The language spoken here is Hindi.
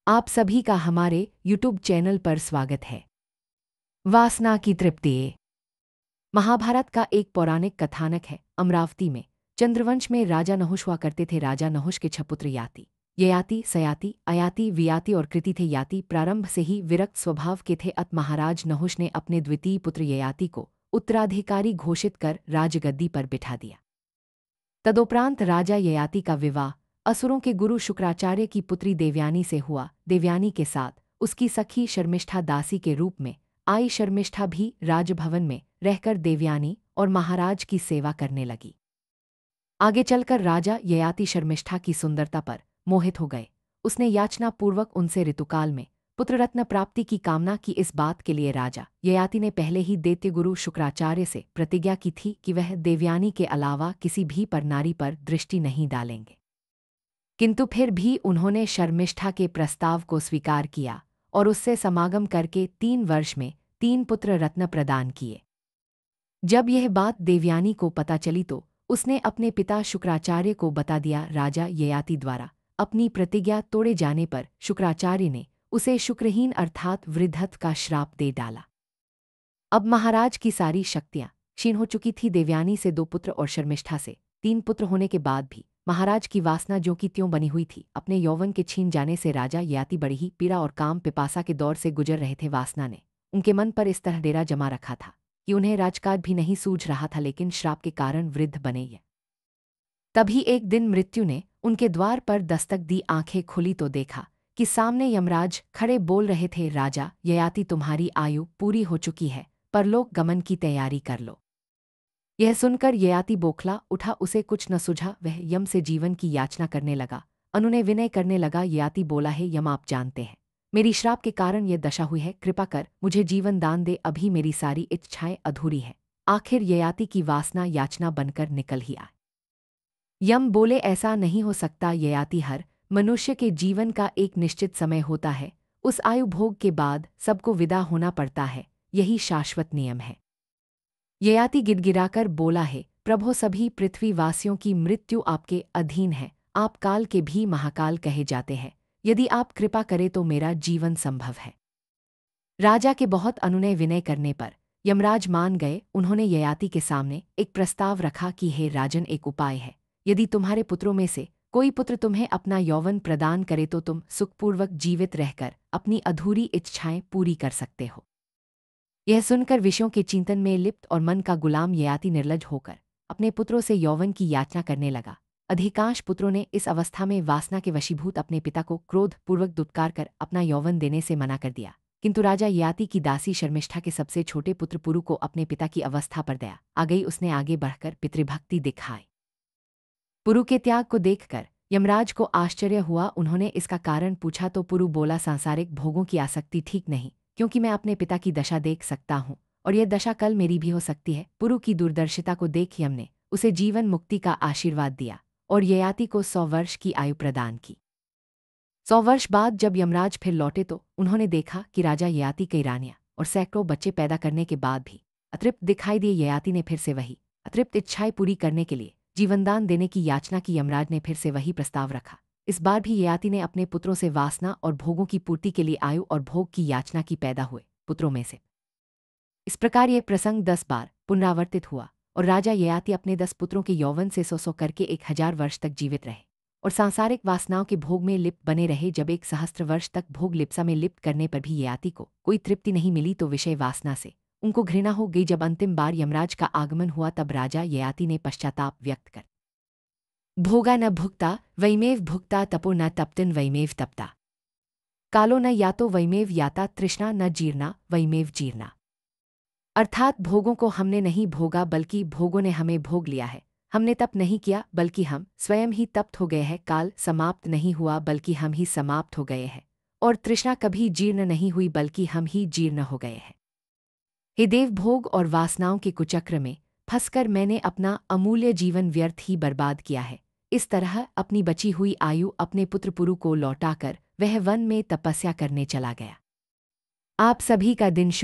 आप सभी का हमारे YouTube चैनल पर स्वागत है। वासना की तृप्ति महाभारत का एक पौराणिक कथानक है। अमरावती में चंद्रवंश में राजा नहुष हुआ करते थे। राजा नहुष के 6 पुत्र याति, ययाति, सयाति, अयाति, वियाति और कृति थे। याति प्रारंभ से ही विरक्त स्वभाव के थे। अत महाराज नहुष ने अपने द्वितीय पुत्र ययाति को उत्तराधिकारी घोषित कर राजगद्दी पर बिठा दिया। तदुपरांत राजा ययाति का विवाह असुरों के गुरु शुक्राचार्य की पुत्री देवयानी से हुआ। देवयानी के साथ उसकी सखी शर्मिष्ठा दासी के रूप में आई। शर्मिष्ठा भी राजभवन में रहकर देवयानी और महाराज की सेवा करने लगी। आगे चलकर राजा ययाति शर्मिष्ठा की सुंदरता पर मोहित हो गए। उसने याचनापूर्वक उनसे ऋतुकाल में पुत्ररत्न प्राप्ति की कामना की। इस बात के लिए राजा ययाति ने पहले ही दैत्यगुरु शुक्राचार्य से प्रतिज्ञा की थी कि वह देवयानी के अलावा किसी भी पर नारी पर दृष्टि नहीं डालेंगे। किंतु फिर भी उन्होंने शर्मिष्ठा के प्रस्ताव को स्वीकार किया और उससे समागम करके 3 वर्ष में 3 पुत्र रत्न प्रदान किए। जब यह बात देवयानी को पता चली तो उसने अपने पिता शुक्राचार्य को बता दिया। राजा ययाति द्वारा अपनी प्रतिज्ञा तोड़े जाने पर शुक्राचार्य ने उसे शुक्रहीन अर्थात वृद्धत्व का श्राप दे डाला। अब महाराज की सारी शक्तियां क्षीण हो चुकी थी। देवयानी से 2 पुत्र और शर्मिष्ठा से 3 पुत्र होने के बाद भी महाराज की वासना जो की त्यों बनी हुई थी। अपने यौवन के छीन जाने से राजा ययाति बड़ी ही पीड़ा और काम पिपासा के दौर से गुजर रहे थे। वासना ने उनके मन पर इस तरह डेरा जमा रखा था कि उन्हें राजकाज भी नहीं सूझ रहा था, लेकिन श्राप के कारण वृद्ध बने ये। तभी एक दिन मृत्यु ने उनके द्वार पर दस्तक दी। आंखें खुली तो देखा कि सामने यमराज खड़े बोल रहे थे, राजा ययाति तुम्हारी आयु पूरी हो चुकी है, परलोक गमन की तैयारी कर लो। यह सुनकर ययाति बौखला उठा, उसे कुछ न सूझा। वह यम से जीवन की याचना करने लगा, अनुनय विनय करने लगा। ययाति बोला, है यम, आप जानते हैं मेरी श्राप के कारण यह दशा हुई है, कृपा कर मुझे जीवन दान दे, अभी मेरी सारी इच्छाएं अधूरी है। आखिर ययाति की वासना याचना बनकर निकल ही आई। यम बोले, ऐसा नहीं हो सकता ययाति, हर मनुष्य के जीवन का एक निश्चित समय होता है, उस आयु भोग के बाद सबको विदा होना पड़ता है, यही शाश्वत नियम है। ययाति गिड़गिड़ाकर बोला, है प्रभो, सभी पृथ्वीवासियों की मृत्यु आपके अधीन है, आप काल के भी महाकाल कहे जाते हैं, यदि आप कृपा करें तो मेरा जीवन संभव है। राजा के बहुत अनुनय विनय करने पर यमराज मान गए। उन्होंने ययाति के सामने एक प्रस्ताव रखा कि हे राजन, एक उपाय है, यदि तुम्हारे पुत्रों में से कोई पुत्र तुम्हें अपना यौवन प्रदान करे तो तुम सुखपूर्वक जीवित रहकर अपनी अधूरी इच्छाएं पूरी कर सकते हो। यह सुनकर विषयों के चिंतन में लिप्त और मन का गुलाम ययाति निर्लज होकर अपने पुत्रों से यौवन की याचना करने लगा। अधिकांश पुत्रों ने इस अवस्था में वासना के वशीभूत अपने पिता को क्रोधपूर्वक दुत्कार कर अपना यौवन देने से मना कर दिया। किंतु राजा ययाति की दासी शर्मिष्ठा के सबसे छोटे पुत्र पुरु को अपने पिता की अवस्था पर दया आ गई। उसने आगे बढ़कर पितृभक्ति दिखाई। पुरु के त्याग को देखकर यमराज को आश्चर्य हुआ। उन्होंने इसका कारण पूछा तो पुरु बोला, सांसारिक भोगों की आसक्ति ठीक नहीं, क्योंकि मैं अपने पिता की दशा देख सकता हूँ और यह दशा कल मेरी भी हो सकती है। पुरु की दूरदर्शिता को देख यम ने उसे जीवन मुक्ति का आशीर्वाद दिया और ययाति को 100 वर्ष की आयु प्रदान की। 100 वर्ष बाद जब यमराज फिर लौटे तो उन्होंने देखा कि राजा ययाति कई रानियां और सैकड़ों बच्चे पैदा करने के बाद भी अतृप्त दिखाई दिए। ययाति ने फिर से वही अतृप्त इच्छाएं पूरी करने के लिए जीवनदान देने की याचना की। यमराज ने फिर से वही प्रस्ताव रखा। इस बार भी ययाति ने अपने पुत्रों से वासना और भोगों की पूर्ति के लिए आयु और भोग की याचना की। पैदा हुए पुत्रों में से इस प्रकार यह प्रसंग 10 बार पुनरावर्तित हुआ और राजा ययाति अपने 10 पुत्रों के यौवन से 100 करके 1000 वर्ष तक जीवित रहे और सांसारिक वासनाओं के भोग में लिप्त बने रहे। जब 1 सहस्त्र वर्ष तक भोग लिप्सा में लिप्त करने पर भी ययाति को कोई तृप्ति नहीं मिली तो विषय वासना से उनको घृणा हो गई। जब अंतिम बार यमराज का आगमन हुआ तब राजा ययाति ने पश्चाताप व्यक्त कर भोगा न भुक्ता वैमेव भुक्ता, तपो न तप्तिन वैमेव तप्ता, कालो न यातो वैमेव याता, तृष्णा न जीर्णा वैमेव जीर्णा। अर्थात भोगों को हमने नहीं भोगा बल्कि भोगों ने हमें भोग लिया है। हमने तप नहीं किया बल्कि हम स्वयं ही तप्त हो गए हैं। काल समाप्त नहीं हुआ बल्कि हम ही समाप्त हो गए हैं और तृष्णा कभी जीर्ण नहीं हुई बल्कि हम ही जीर्ण हो गए हैं। हे देव, भोग और वासनाओं के कुचक्र में फंसकर मैंने अपना अमूल्य जीवन व्यर्थ ही बर्बाद किया है। इस तरह अपनी बची हुई आयु अपने पुत्र पुरु को लौटाकर वह वन में तपस्या करने चला गया। आप सभी का दिन शुभ